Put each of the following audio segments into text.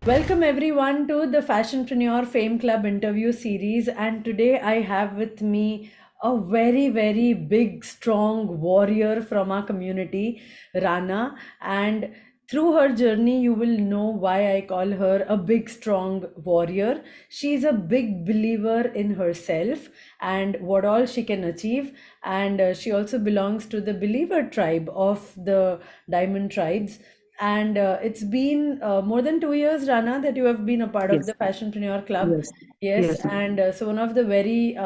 Welcome everyone to the Fashionpreneur Fame Club interview series. And today I have with me a very, very big, strong warrior from our community, Rana. And through her journey, you will know why I call her a big, strong warrior. She's a big believer in herself and what all she can achieve. And she also belongs to the believer tribe of the Diamond Tribes. And it's been more than 2 years, Rana, that you have been a part of Yes, the Fashionpreneur Club. yes, Yes, yes, and so one of the very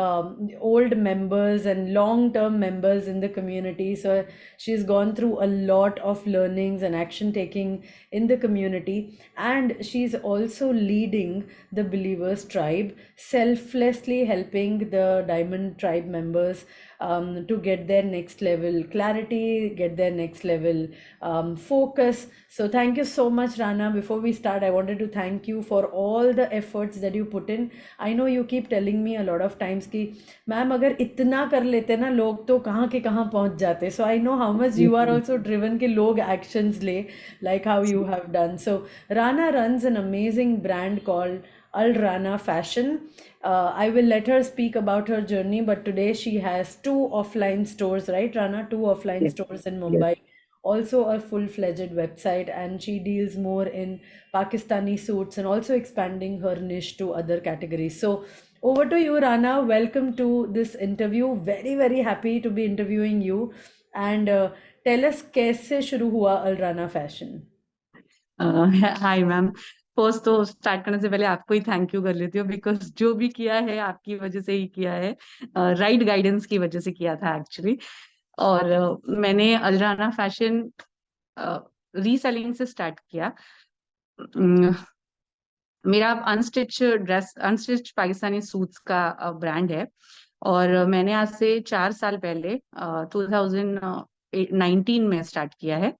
old members and long-term members in the community. So she's gone through a lot of learnings and action taking in the community. And she's also leading the Believers Tribe, selflessly helping the Diamond Tribe members to get their next level clarity, get their next level focus. So thank you so much, Rana. Before we start, I wanted to thank you for all the efforts that you put in. I know you keep telling me a lot of times कि ma'am अगर इतना कर लेते ना लोग तो कहाँ के कहाँ पहुँच जाते. So I know how much you are also driven कि लोग actions ले, like how you have done. So Rana runs an amazing brand called Al Rana Fashion. I will let her speak about her journey, but today she has two offline stores, right, Rana? Two offline yes, stores in yes. Mumbai, also a full-fledged website, and she deals more in Pakistani suits and also expanding her niche to other categories. So over to you, Rana. Welcome to this interview. Very, very happy to be interviewing you. And tell us कैसे शुरू हुआ Al Rana Fashion? Hi ma'am. First तो start करने से पहले आपको ही thank you कर लेती हूँ, बिकॉज जो भी किया है आपकी वजह से ही किया है। राइट गाइडेंस की वजह से किया था एक्चुअली। और मैंने अलराना फैशन रीसेलिंग से स्टार्ट किया। अम, मेरा अनस्टिच पाकिस्तानी सूट्स का ब्रांड है। और मैंने आज से 4 साल पहले 2019 में स्टार्ट किया है।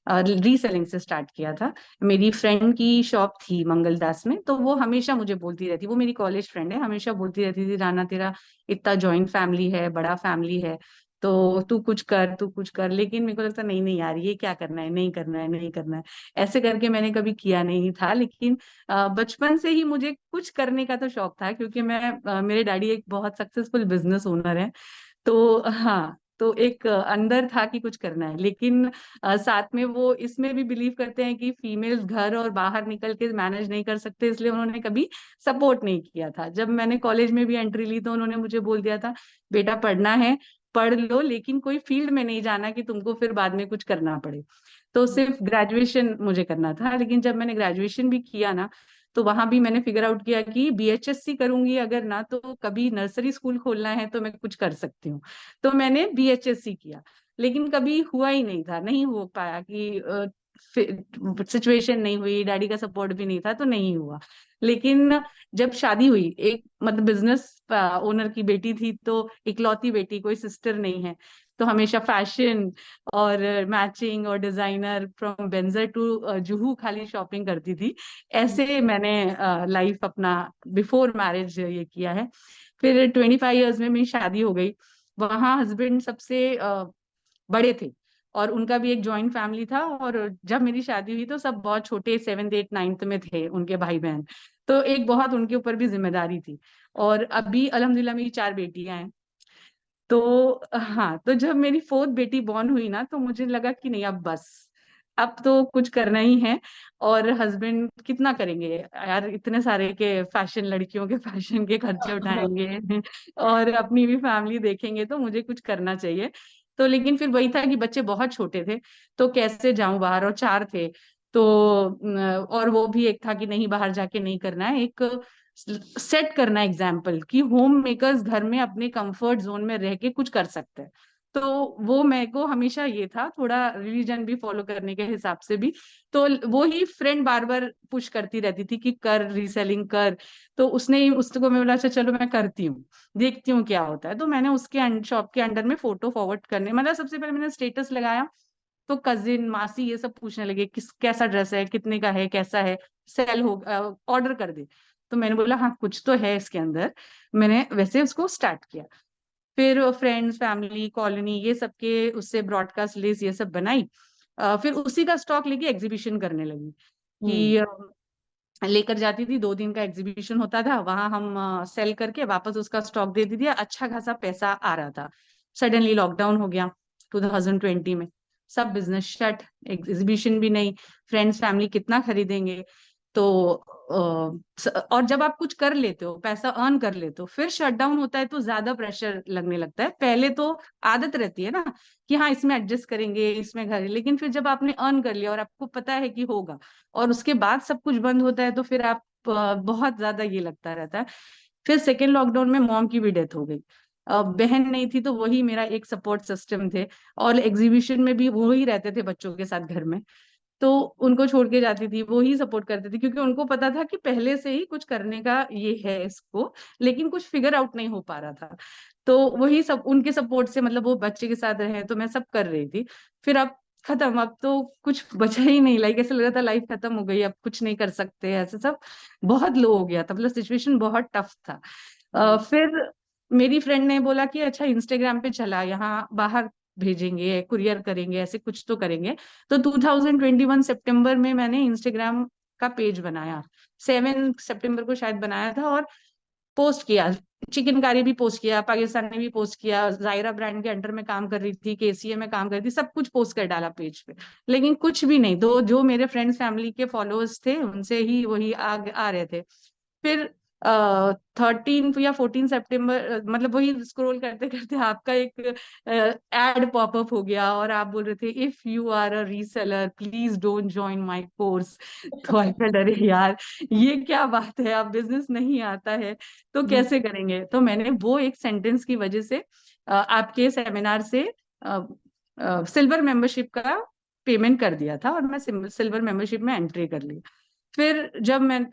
रीसेलिंग से स्टार्ट किया था। मेरी फ्रेंड की शॉप थी मंगलदास में, तो वो हमेशा मुझे बोलती रहती, वो मेरी कॉलेज फ्रेंड है, हमेशा बोलती रहती थी, राना तेरा इतना जॉइंट फैमिली है, बड़ा फैमिली है, तो तू कुछ कर, तू कुछ कर। लेकिन मेरे को लगता नहीं नहीं यार, ये क्या करना है, नहीं करना है, नहीं करना है। ऐसे करके मैंने कभी किया नहीं था। लेकिन बचपन से ही मुझे कुछ करने का तो शौक था, क्योंकि मेरे डैडी एक बहुत सक्सेसफुल बिजनेस ओनर है। तो हाँ, तो एक अंदर था कि कुछ करना है। लेकिन साथ में वो इसमें भी बिलीव करते हैं कि फीमेल्स घर और बाहर निकल के मैनेज नहीं कर सकते, इसलिए उन्होंने कभी सपोर्ट नहीं किया था। जब मैंने कॉलेज में भी एंट्री ली तो उन्होंने मुझे बोल दिया था, बेटा पढ़ना है पढ़ लो, लेकिन कोई फील्ड में नहीं जाना कि तुमको फिर बाद में कुछ करना पड़े। तो सिर्फ ग्रेजुएशन मुझे करना था। लेकिन जब मैंने ग्रेजुएशन भी किया ना, तो वहां भी मैंने फिगर आउट किया कि बीएचएससी करूंगी अगर ना, तो कभी नर्सरी स्कूल खोलना है तो मैं कुछ कर सकती हूँ। तो मैंने बीएचएससी किया। लेकिन कभी हुआ ही नहीं था, नहीं हो पाया कि सिचुएशन नहीं हुई, डैडी का सपोर्ट भी नहीं था, तो नहीं हुआ। लेकिन जब शादी हुई, एक मतलब बिजनेस ओनर की बेटी थी, तो इकलौती बेटी, कोई सिस्टर नहीं है, तो हमेशा फैशन और मैचिंग और डिजाइनर फ्रॉम बेंजर टू जुहू खाली शॉपिंग करती थी। ऐसे मैंने लाइफ अपना बिफोर मैरिज ये किया है। फिर 25 ईयर्स में मेरी शादी हो गई। वहाँ हस्बैंड सबसे बड़े थे, और उनका भी एक जॉइंट फैमिली था। और जब मेरी शादी हुई तो सब बहुत छोटे, 7th 8th 9th में थे उनके भाई बहन। तो एक बहुत उनके ऊपर भी जिम्मेदारी थी। और अभी अल्हम्दुलिल्लाह मेरी 4 बेटियां हैं। तो हाँ, तो जब मेरी फोर्थ बेटी बॉर्न हुई ना, तो मुझे लगा कि नहीं, अब बस, अब तो कुछ करना ही है। और हस्बैंड कितना करेंगे यार, इतने सारे के फैशन, लड़कियों के फैशन के खर्चे उठाएंगे और अपनी भी फैमिली देखेंगे, तो मुझे कुछ करना चाहिए। तो लेकिन फिर वही था कि बच्चे बहुत छोटे थे, तो कैसे जाऊं बाहर, और 4 थे। तो और वो भी एक था कि नहीं, बाहर जाके नहीं करना है, एक सेट करना एग्जाम्पल कि होम मेकर्स घर में अपने कंफर्ट जोन में रह के कुछ कर सकते हैं। तो वो मेरे को हमेशा ये था, थोड़ा रिलीजन भी फॉलो करने के हिसाब से भी। तो वो ही फ्रेंड बार बार पुश करती रहती थी कि कर, रीसेलिंग कर। तो उसको मैं बोला, अच्छा चलो मैं करती हूँ, देखती हूँ क्या होता है। तो मैंने उसके शॉप के अंडर में फोटो फॉरवर्ड करने, मतलब सबसे पहले मैंने स्टेटस लगाया, तो कजिन, मासी ये सब पूछने लगे किस कैसा ड्रेस है, कितने का है, कैसा है, सेल हो, ऑर्डर कर दे। तो मैंने बोला हाँ, कुछ तो है इसके अंदर। मैंने वैसे उसको स्टार्ट किया। फिर फ्रेंड्स, फैमिली, कॉलोनी, ये सब के उससे ब्रॉडकास्ट लिस्ट ये सब बनाई। फिर उसी का स्टॉक लेके एग्जीबिशन करने लगी हम्म कि लेकर जाती थी, 2 दिन का एग्जीबिशन होता था, वहां हम सेल करके वापस उसका स्टॉक दे देती थी, अच्छा खासा पैसा आ रहा था। सडनली लॉकडाउन हो गया 2020 में, सब बिजनेस शट, एग्जीबिशन भी नहीं, फ्रेंड्स फैमिली कितना खरीदेंगे। तो और जब आप कुछ कर लेते हो, पैसा अर्न कर लेते हो, फिर शटडाउन होता है तो ज्यादा प्रेशर लगने लगता है। पहले तो आदत रहती है ना कि हाँ इसमें एडजस्ट करेंगे, इसमें घर, लेकिन फिर जब आपने अर्न कर लिया और आपको पता है कि होगा, और उसके बाद सब कुछ बंद होता है, तो फिर आप बहुत ज्यादा ये लगता रहता है। फिर सेकेंड लॉकडाउन में मॉम की भी डेथ हो गई। बहन नहीं थी, तो वही मेरा एक सपोर्ट सिस्टम थे, और एग्जीबिशन में भी वो ही रहते थे बच्चों के साथ घर में, तो उनको छोड़ के जाती थी, वो ही सपोर्ट करते थे, क्योंकि उनको पता था कि पहले से ही कुछ करने का ये है इसको, लेकिन कुछ फिगर आउट नहीं हो पा रहा था। तो वही सब उनके सपोर्ट से, मतलब वो बच्चे के साथ रहे तो मैं सब कर रही थी। फिर अब खत्म, अब तो कुछ बचा ही नहीं, लाइक ऐसा लग रहा था लाइफ खत्म हो गई, अब कुछ नहीं कर सकते, ऐसे सब बहुत लो हो गया था, मतलब सिचुएशन बहुत टफ था। हम्म, फिर मेरी फ्रेंड ने बोला कि अच्छा इंस्टाग्राम पे चला, यहाँ बाहर भेजेंगे, कुरियर करेंगे, ऐसे कुछ तो करेंगे। तो 2021 सितंबर में मैंने इंस्टाग्राम का पेज बनाया, 7 सितंबर को शायद बनाया था, और पोस्ट किया, चिकनकारी भी पोस्ट किया, पाकिस्तानी भी पोस्ट किया, जायरा ब्रांड के अंडर में काम कर रही थी, केसीए में काम कर रही थी, सब कुछ पोस्ट कर डाला पेज पे। लेकिन कुछ भी नहीं, तो जो मेरे फ्रेंड्स फैमिली के फॉलोअर्स थे उनसे ही वही आ रहे थे। फिर 13 या 14 सितंबर, मतलब वही स्क्रॉल करते करते आपका एक एड पॉपअप हो गया, और आप बोल रहे थे if you are a reseller please don't join my course. तो ऐसा डरे यार, ये क्या बात है, आप बिजनेस नहीं आता है तो हम्म, कैसे करेंगे। तो मैंने वो एक सेंटेंस की वजह से आपके सेमिनार से सिल्वर मेंबरशिप का पेमेंट कर दिया था, और मैं सिल्वर मेंबरशिप में एंट्री कर ली। फिर जब मैं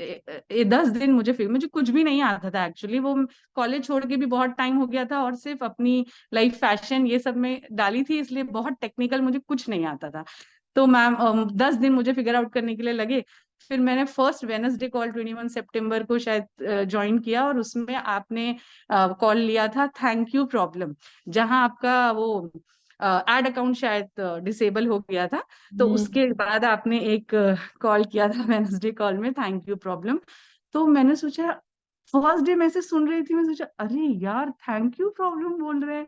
10 दिन मुझे कुछ भी नहीं आता था एक्चुअली, वो कॉलेज छोड़ के भी बहुत टाइम हो गया था, और सिर्फ अपनी लाइफ फैशन ये सब में डाली थी, इसलिए बहुत टेक्निकल मुझे कुछ नहीं आता था। तो मैम 10 दिन मुझे फिगर आउट करने के लिए लगे। फिर मैंने फर्स्ट वेनसडे कॉल 21 सितंबर को शायद ज्वाइन किया, और उसमें आपने कॉल लिया था थैंक यू प्रॉब्लम, जहां आपका वो एड अकाउंट शायद डिसेबल हो गया था। तो उसके हम्म, बाद आपने एक कॉल किया था वेनसडे कॉल में, थैंक यू प्रॉब्लम। तो मैंने सोचा, फर्स्ट डे मैं से सुन रही थी, मैं सोचा अरे यार थैंक यू प्रॉब्लम बोल रहे हैं।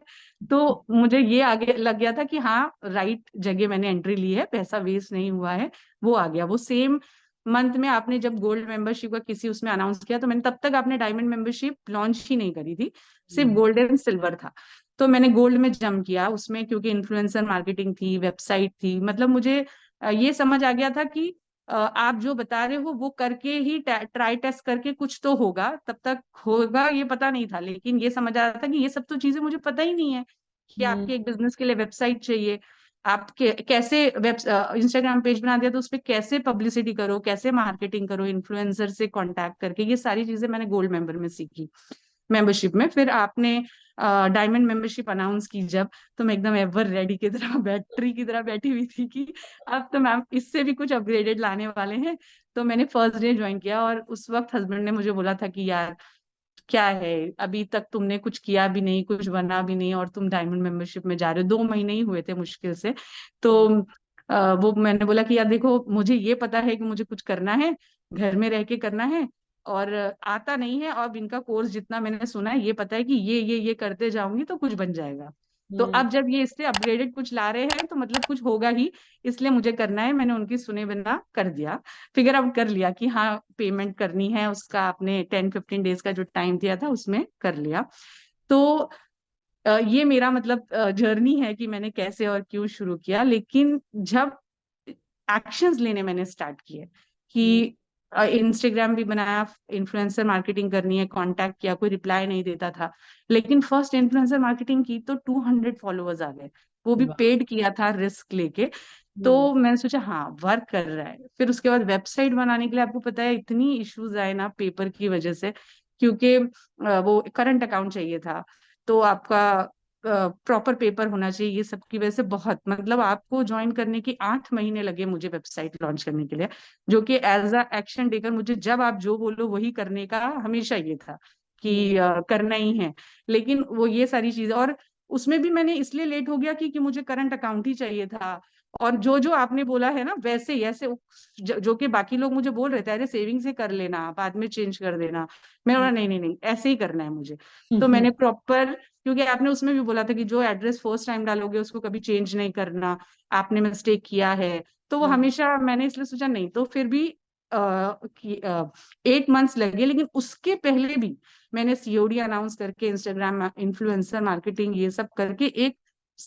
तो मुझे ये आगे लग गया था कि हाँ राइट जगह मैंने एंट्री ली है, पैसा वेस्ट नहीं हुआ है। वो आ गया, वो सेम मंथ में आपने जब गोल्ड मेंबरशिप का किसी उसमें अनाउंस किया, तो मैंने तब तक आपने डायमंड मेंबरशिप लॉन्च ही नहीं करी थी, सिर्फ हम्म, गोल्ड एंड सिल्वर था। तो मैंने गोल्ड में जम किया उसमें, क्योंकि इन्फ्लुएंसर मार्केटिंग थी, वेबसाइट थी, मतलब मुझे ये समझ आ गया था कि आप जो बता रहे हो वो करके ही, ट्राई टेस्ट करके कुछ तो होगा, तब तक होगा ये पता नहीं था, लेकिन ये समझ आ रहा था कि ये सब तो चीजें मुझे पता ही नहीं है, कि हम्म, आपके एक बिजनेस के लिए वेबसाइट चाहिए, आपके कैसे वेब इंस्टाग्राम पेज बना दिया तो उस पर कैसे पब्लिसिटी करो, कैसे मार्केटिंग करो, इन्फ्लुएंसर से कांटेक्ट करके, ये सारी चीजें मैंने गोल्ड मेंबर में सीखी, मेंबरशिप में। फिर आपने डायमंड मेंबरशिप अनाउंस की जब, तो मैं एकदम एवर रेडी की तरह, बैटरी की तरह बैठी हुई थी कि अब तो मैम इससे भी कुछ अपग्रेडेड लाने वाले हैं। तो मैंने फर्स्ट डे ज्वाइन किया, और उस वक्त हस्बैंड ने मुझे बोला था कि यार क्या है, अभी तक तुमने कुछ किया भी नहीं, कुछ बना भी नहीं, और तुम डायमंड मेंबरशिप में जा रहे हो, 2 महीने ही हुए थे मुश्किल से। तो वो मैंने बोला कि यार देखो मुझे ये पता है कि मुझे कुछ करना है, घर में रह के करना है, और आता नहीं है, और इनका कोर्स जितना मैंने सुना है, ये पता है कि ये करते जाऊंगी तो कुछ बन जाएगा। तो हम्म, अब जब ये इससे अपग्रेडेड कुछ ला रहे हैं तो मतलब कुछ होगा ही, इसलिए मुझे करना है। मैंने उनकी सुने बिना कर दिया, फिगर आउट कर लिया कि हाँ पेमेंट करनी है, उसका आपने 10-15 डेज का जो टाइम दिया था उसमें कर लिया। तो ये मेरा मतलब जर्नी है कि मैंने कैसे और क्यों शुरू किया। लेकिन जब एक्शंस लेने मैंने स्टार्ट किए हम्म, कि इंस्टाग्राम भी बनाया, इन्फ्लुएंसर मार्केटिंग करनी है, कांटेक्ट किया, कोई रिप्लाई नहीं देता था, लेकिन फर्स्ट इन्फ्लुएंसर मार्केटिंग की तो 200 फॉलोअर्स आ गए, वो भी वाह, पेड किया था रिस्क लेके। हम्म, तो मैंने सोचा हाँ वर्क कर रहा है। फिर उसके बाद वेबसाइट बनाने के लिए आपको पता है इतनी इश्यूज आए ना पेपर की वजह से, क्योंकि वो करंट अकाउंट चाहिए था, तो आपका प्रॉपर पेपर होना चाहिए, ये सब की वजह से बहुत, मतलब आपको ज्वाइन करने की 8 महीने लगे मुझे वेबसाइट लॉन्च करने के लिए, जो कि एज अ एक्शन लेकर मुझे जब आप जो बोलो वही करने का हमेशा ये था हम्म, कि करना ही है। लेकिन वो ये सारी चीजें, और उसमें भी मैंने इसलिए लेट हो गया कि मुझे करंट अकाउंट ही चाहिए था, और जो जो आपने बोला है ना वैसे ही ऐसे जो कि बाकी लोग मुझे बोल रहे थे अरे सेविंग से कर लेना बाद में चेंज कर देना, मैं बोला नहीं नहीं नहीं ऐसे ही करना है मुझे। तो मैंने प्रॉपर, क्योंकि आपने उसमें भी बोला था कि जो एड्रेस फर्स्ट टाइम डालोगे उसको कभी चेंज नहीं करना, आपने मिस्टेक किया है, तो वो हमेशा मैंने इसलिए सोचा नहीं तो फिर भी 8 मंथ्स लगे, लेकिन उसके पहले भी मैंने सीओडी अनाउंस करके इंस्टाग्राम इन्फ्लुएंसर मार्केटिंग ये सब करके एक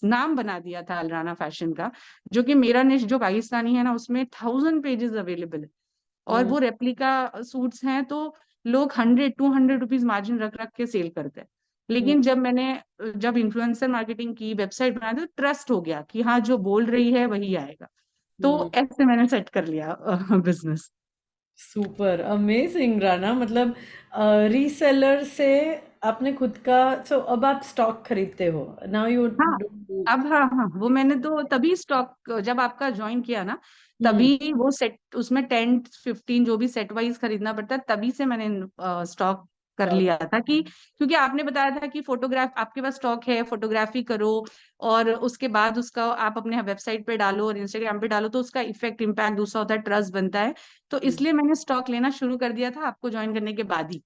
नाम बना दिया था अलराना फैशन का, जो कि मेरा निश जो पाकिस्तानी है ना उसमें 1000 पेजेस अवेलेबल है, और वो रेप्लिका सूट्स हैं तो लोग 100-200 रुपीज मार्जिन रख रख के सेल करते हैं। लेकिन जब इन्फ्लुएंसर मार्केटिंग की वेबसाइट बनाई तो ट्रस्ट हो गया कि हाँ जो बोल रही है वही आएगा, तो ऐसे मैंने सेट कर लिया बिजनेस। सुपर अमेजिंग राना, मतलब रीसेलर से आपने खुद का, सो अब आप स्टॉक खरीदते हो, नाउ यू हाँ डोंट डू। अब हाँ हाँ वो मैंने तो तभी स्टॉक जब आपका ज्वाइन किया ना हम्म। तभी वो सेट उसमें 10-15 जो भी सेट वाइज खरीदना पड़ता है तभी से मैंने स्टॉक कर स्टॉक। लिया था कि क्योंकि आपने बताया था कि फोटोग्राफ आपके पास स्टॉक है फोटोग्राफी करो और उसके बाद उसका आप अपने वेबसाइट पे डालो और इंस्टाग्राम पे डालो तो उसका इफेक्ट इम्पैक्ट दूसरा होता है, ट्रस्ट बनता है, तो इसलिए मैंने स्टॉक लेना शुरू कर दिया था आपको ज्वाइन करने के बाद ही।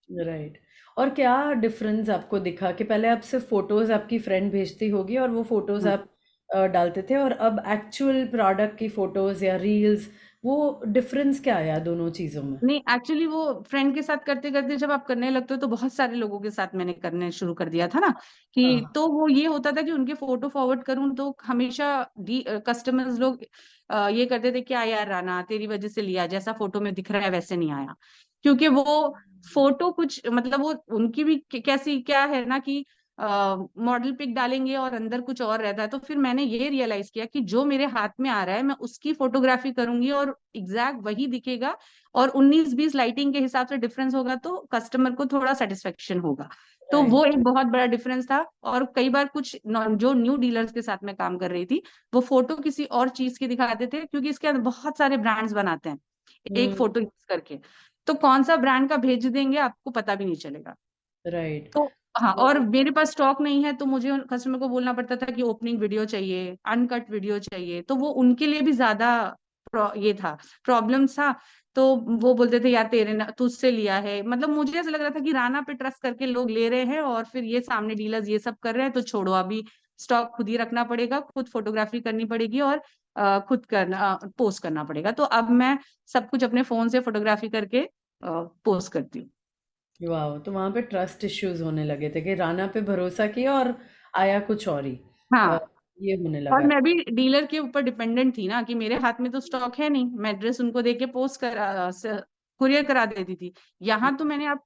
राइट। और क्या डिफरेंस आपको दिखा कि पहले आप सिर्फ फोटोज आपकी फ्रेंड भेजती होगी और वो फोटोज आप डालते थे, और अब एक्चुअल प्रोडक्ट की फोटोज या रील्स, वो डिफरेंस क्या आया दोनों चीजों में? नहीं एक्चुअली वो फ्रेंड के साथ करते करते जब आप करने लगते हो तो बहुत सारे लोगों के साथ मैंने करने शुरू कर दिया था ना कि हाँ। तो वो ये होता था कि उनके फोटो फॉरवर्ड करूं तो हमेशा कस्टमर्स लोग ये करते थे क्या यार राना तेरी वजह से लिया, जैसा फोटो में दिख रहा है वैसे नहीं आया, क्योंकि वो फोटो कुछ मतलब वो उनकी भी कैसी क्या है ना कि मॉडल पिक डालेंगे और अंदर कुछ और रहता है, तो फिर मैंने ये रियलाइज किया कि जो मेरे हाथ में आ रहा है मैं उसकी फोटोग्राफी करूंगी और एग्जैक्ट वही दिखेगा, और 19-20 लाइटिंग के हिसाब से डिफरेंस होगा तो कस्टमर को थोड़ा सेटिस्फेक्शन होगा। तो वो राइट। एक बहुत बड़ा डिफरेंस था, और कई बार कुछ जो न्यू डीलर्स के साथ मैं काम कर रही थी वो फोटो किसी और चीज की दिखाते थे, क्योंकि इसके अंदर बहुत सारे ब्रांड्स बनाते हैं एक हम्म। फोटो यूज करके, तो कौन सा ब्रांड का भेज देंगे आपको पता भी नहीं चलेगा। राइट। तो हाँ, और मेरे पास स्टॉक नहीं है तो मुझे कस्टमर को बोलना पड़ता था कि ओपनिंग वीडियो चाहिए, अनकट वीडियो चाहिए, तो वो उनके लिए भी ज्यादा ये था, प्रॉब्लम था। तो वो बोलते थे यार तेरे तुझसे लिया है, मतलब मुझे ऐसा लग रहा था कि राना पे ट्रस्ट करके लोग ले रहे हैं और फिर ये सामने डीलर्स ये सब कर रहे हैं, तो छोड़ो अभी स्टॉक खुद ही रखना पड़ेगा, खुद फोटोग्राफी करनी पड़ेगी और खुद करना पोस्ट करना पड़ेगा, तो अब मैं सब कुछ अपने फोन से फोटोग्राफी करके पोस्ट करती हूँ। वाह, तो वहां पे ट्रस्ट इश्यूज होने लगे थे कि राना पे भरोसा किया और आया कुछ और ही। अ, हाँ, ये होने और लगा। मैं भी डीलर के ऊपर डिपेंडेंट थी ना कि मेरे हाथ में तो स्टॉक है नहीं, मैं एड्रेस उनको देके पोस्ट करा कुरियर करा देती थी। यहाँ तो मैंने आप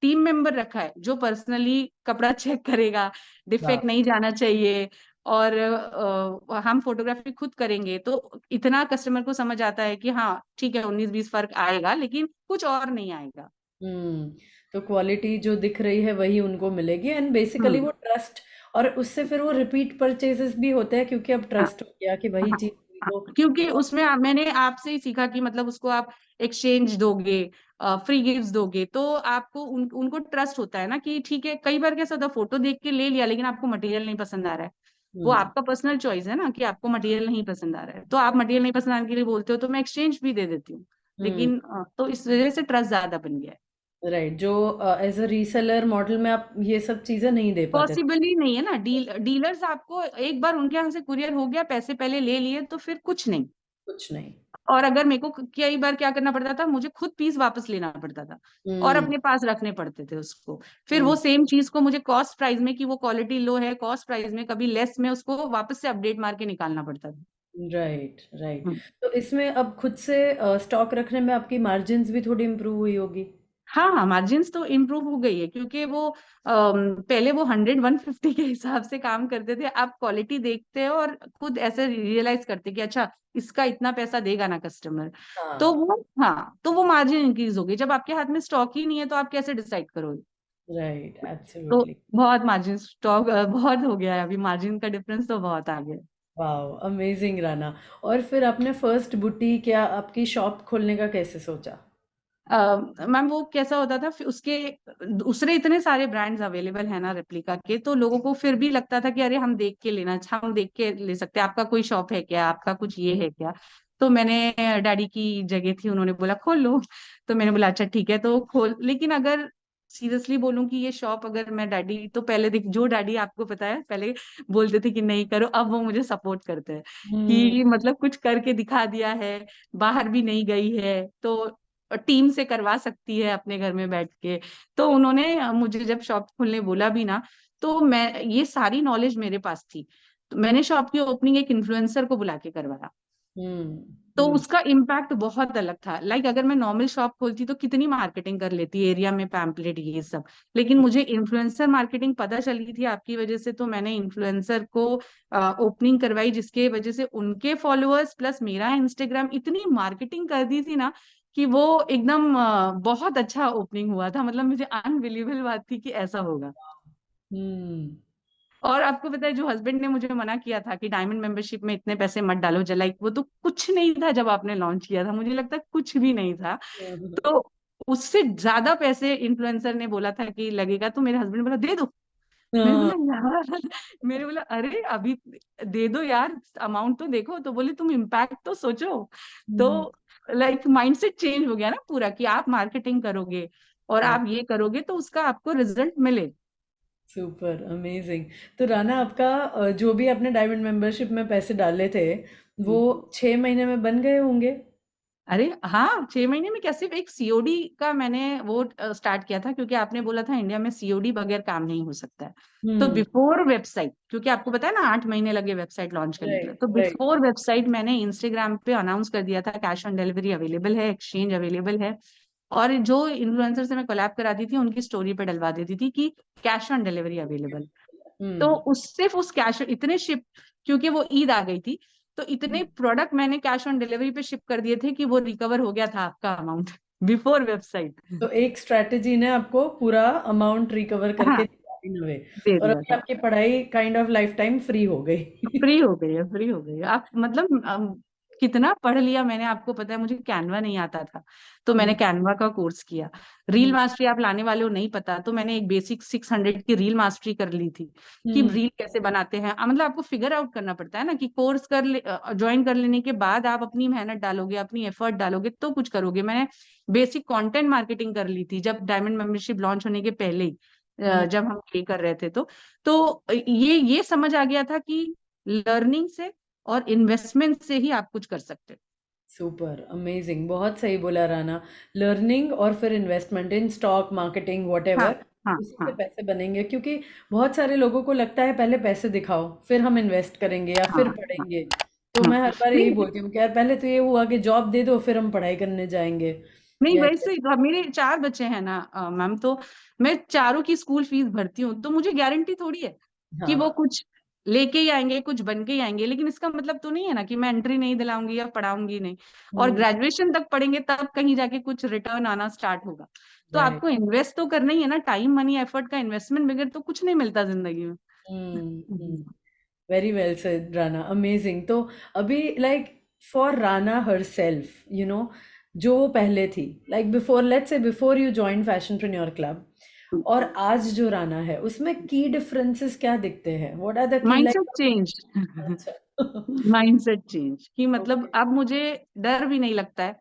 टीम मेंबर रखा है जो पर्सनली कपड़ा चेक करेगा, वाह। डिफेक्ट नहीं जाना चाहिए, और हम फोटोग्राफी खुद करेंगे, तो इतना कस्टमर को समझ आता है कि हाँ ठीक है 19-20 फर्क आएगा लेकिन कुछ और नहीं आएगा। हम्म। तो क्वालिटी जो दिख रही है वही उनको मिलेगी, एंड बेसिकली हम्म। वो ट्रस्ट, और उससे फिर वो रिपीट परचेजेस भी होते हैं क्योंकि अब हाँ ट्रस्ट हो गया कि वही हाँ चीज हाँ, को। क्योंकि उसमें मैंने आपसे ही सीखा कि मतलब उसको आप एक्सचेंज दोगे, फ्री गिफ्ट्स दोगे, तो आपको उनको ट्रस्ट होता है ना कि ठीक है, कई बार कैसा होता है फोटो देख के ले लिया लेकिन आपको मटेरियल नहीं पसंद आ रहा है, वो हम्म। आपका पर्सनल चॉइस है ना कि आपको मटेरियल नहीं पसंद आ रहा है, तो आप मटेरियल नहीं पसंद आने के लिए बोलते हो तो मैं एक्सचेंज भी दे देती हूँ, हम्म। लेकिन तो इस वजह से ट्रस्ट ज्यादा बन गया है। राइट, जो एज अ रीसेलर मॉडल में आप ये सब चीजें नहीं दे पाते थे। पॉसिबल ही नहीं है ना, डीलर्स आपको एक बार उनके यहाँ से कुरियर हो गया पैसे पहले ले लिए तो फिर कुछ नहीं, कुछ नहीं। और अगर मेरे को कई बार क्या करना पड़ता था मुझे खुद पीस वापस लेना पड़ता था और हम्म। अपने पास रखने पड़ते थे उसको, फिर वो हम्म। सेम चीज को मुझे कॉस्ट प्राइस में कि वो क्वालिटी लो है कॉस्ट प्राइस में कभी लेस में उसको वापस से अपडेट मार के निकालना पड़ता था। राइट। राइट। हम्म। तो इसमें अब खुद से स्टॉक रखने में आपकी मार्जिन्स भी थोड़ी इम्प्रूव हुई होगी। हाँ हाँ मार्जिन्स तो इम्प्रूव हो गई है, क्योंकि वो पहले वो 100-150 के हिसाब से काम करते थे, अब क्वालिटी देखते हैं और खुद ऐसे रियलाइज करते हैं कि अच्छा इसका इतना पैसा देगा ना कस्टमर, तो हाँ। वो हाँ तो वो मार्जिन इंक्रीज हो गई, जब आपके हाथ में स्टॉक ही नहीं है तो आप कैसे डिसाइड करोगे। राइट, तो एब्सोल्युटली। बहुत मार्जिन स्टॉक बहुत हो गया है अभी, मार्जिन का डिफरेंस तो बहुत आ गया है। Wow, amazing Rana. और फिर आपने फर्स्ट बुटीक या आपकी शॉप खोलने का कैसे सोचा? मैम वो कैसा होता था, फिर उसके दूसरे इतने सारे ब्रांड्स अवेलेबल है ना रेप्लिका के, तो लोगों को फिर भी लगता था कि अरे हम देख के लेना, हम देख के ले सकते हैं, आपका कोई शॉप है क्या, आपका कुछ ये है क्या। तो मैंने, डैडी की जगह थी, उन्होंने बोला खोल लो। तो मैंने बोला अच्छा ठीक है, तो खोल। लेकिन अगर सीरियसली बोलूं कि ये शॉप, अगर मैं डैडी, तो पहले देख, जो डैडी आपको पता है पहले बोलते थे कि नहीं करो, अब वो मुझे सपोर्ट करते हैं हम्म कि मतलब कुछ करके दिखा दिया है, बाहर भी नहीं गई है तो टीम से करवा सकती है अपने घर में बैठ के। तो उन्होंने मुझे जब शॉप खोलने बोला भी ना, तो मैं, ये सारी नॉलेज मेरे पास थी, तो मैंने शॉप की ओपनिंग एक इन्फ्लुएंसर को बुला के करवाया। हम्म तो उसका इम्पैक्ट बहुत अलग था। लाइक अगर मैं नॉर्मल शॉप खोलती तो कितनी मार्केटिंग कर लेती एरिया में, पैम्पलेट ये सब, लेकिन मुझे इन्फ्लुएंसर मार्केटिंग पता चली थी आपकी वजह से, तो मैंने इन्फ्लुएंसर को ओपनिंग करवाई, जिसके वजह से उनके फॉलोअर्स प्लस मेरा इंस्टाग्राम इतनी मार्केटिंग कर दी थी ना कि वो एकदम बहुत अच्छा ओपनिंग हुआ था। मतलब मुझे अनबिलीवेबल बात थी कि ऐसा होगा। हम्म और आपको पता है, जो हस्बैंड ने मुझे मना किया था कि डायमंड मेंबरशिप में इतने पैसे मत डालो, लाइक वो तो कुछ नहीं था जब आपने लॉन्च किया था, मुझे लगता है कुछ भी नहीं था। तो उससे ज्यादा पैसे इन्फ्लुएंसर ने बोला था कि लगेगा, तो मेरे हस्बैंड बोला दे दो। मैंने बोला हाँ, यार, मैंने बोला अरे अभी दे दो यार, अमाउंट तो देखो। तो बोले तुम इम्पैक्ट तो सोचो। तो हम्म लाइक माइंडसेट चेंज हो गया ना पूरा, कि आप मार्केटिंग करोगे और हाँ, आप ये करोगे तो उसका आपको रिजल्ट मिले। Super amazing. तो राना, आपका जो भी आपने डायमंड मेंबरशिप में पैसे डाले थे, वो 6 महीने में बन गए होंगे? अरे हाँ, 6 महीने में क्या, सिर्फ एक सीओडी का मैंने वो स्टार्ट किया था, क्योंकि आपने बोला था इंडिया में सीओडी बगैर काम नहीं हो सकता है। तो हम्म बिफोर वेबसाइट, क्योंकि आपको पता है ना 8 महीने लगे वेबसाइट लॉन्च करने के लिए, राइट तो राइट बिफोर वेबसाइट मैंने इंस्टाग्राम पे अनाउंस कर दिया था कैश ऑन डिलीवरी अवेलेबल है, एक्सचेंज अवेलेबल है। और जो इन्फ्लुएंसर से मैं कोलैब कराती थी उनकी स्टोरी पे डलवा देती थी कि कैश ऑन डिलीवरी अवेलेबल। तो हम्म उस सिर्फ उस कैश इतने शिप, क्योंकि वो ईद आ गई थी, तो इतने प्रोडक्ट मैंने कैश ऑन डिलीवरी पे शिप कर दिए थे कि वो रिकवर हो गया था आपका अमाउंट बिफोर वेबसाइट। तो एक स्ट्रैटेजी ने आपको पूरा अमाउंट रिकवर हाँ, करके दिया इन वे, दे और दिया अभी था। आपकी पढ़ाई kind of life time free हो गई। फ्री हो गई है, फ्री हो गई है। आप मतलब कितना पढ़ लिया मैंने, आपको पता है मुझे कैनवा नहीं आता था, तो मैंने हम्म कैनवा का कोर्स किया। रील हम्म मास्टरी आप लाने वाले हो नहीं पता, तो मैंने एक बेसिक 600 की रील मास्टरी कर ली थी कि हम्म रील कैसे बनाते हैं। मतलब आपको फिगर आउट करना पड़ता है ना, कि कोर्स ज्वाइन कर लेने के बाद आप अपनी मेहनत डालोगे, अपनी एफर्ट डालोगे तो कुछ करोगे। मैंने बेसिक कंटेंट मार्केटिंग कर ली थी जब डायमंड मेंबरशिप लॉन्च होने के पहले ही, हम्म जब हम ये कर रहे थे। तो ये समझ आ गया था कि लर्निंग से और इन्वेस्टमेंट से ही आप कुछ कर सकते हो। सुपर अमेजिंग, बहुत सही बोला राना। लर्निंग और फिर इन्वेस्टमेंट इन स्टॉक मार्केटिंग हाँ, व्हाटएवर, हाँ, उसी से हाँ, पैसे बनेंगे। क्योंकि बहुत सारे लोगों को लगता है पहले पैसे दिखाओ फिर हम इन्वेस्ट करेंगे या हाँ, फिर हाँ, पढ़ेंगे। तो हाँ। मैं हर बार यही नहीं, बोलती हूँ कि यार पहले तो ये हुआ कि जॉब दे दो फिर हम पढ़ाई करने जाएंगे। नहीं, या वैसे ही तो अब मेरे 4 बच्चे हैं ना मैम, तो मैं चारों की स्कूल फीस भरती हूँ, तो मुझे गारंटी थोड़ी है कि वो हाँ कुछ लेके ही आएंगे, कुछ बन के ही आएंगे। लेकिन इसका मतलब तो नहीं है ना कि मैं एंट्री नहीं दिलाऊंगी या पढ़ाऊंगी नहीं, और हम्म ग्रेजुएशन तक पढ़ेंगे तब कहीं जाके कुछ रिटर्न आना स्टार्ट होगा। तो राइट आपको इन्वेस्ट तो करना ही है ना, टाइम मनी एफर्ट का इन्वेस्टमेंट बगैर तो कुछ नहीं मिलता जिंदगी में। Hmm very well said Rana, amazing. तो अभी लाइक फॉर राना हरसेल्फ, जो वो पहले थी, like before, let's say before you join fashionpreneur club, और आज जो राना है उसमें की डिफरेंसेस क्या दिखते हैं? What are the key mindset like? Change. अच्छा। माइंडसेट चेंज कि मतलब ओके। अब मुझे डर भी नहीं लगता है,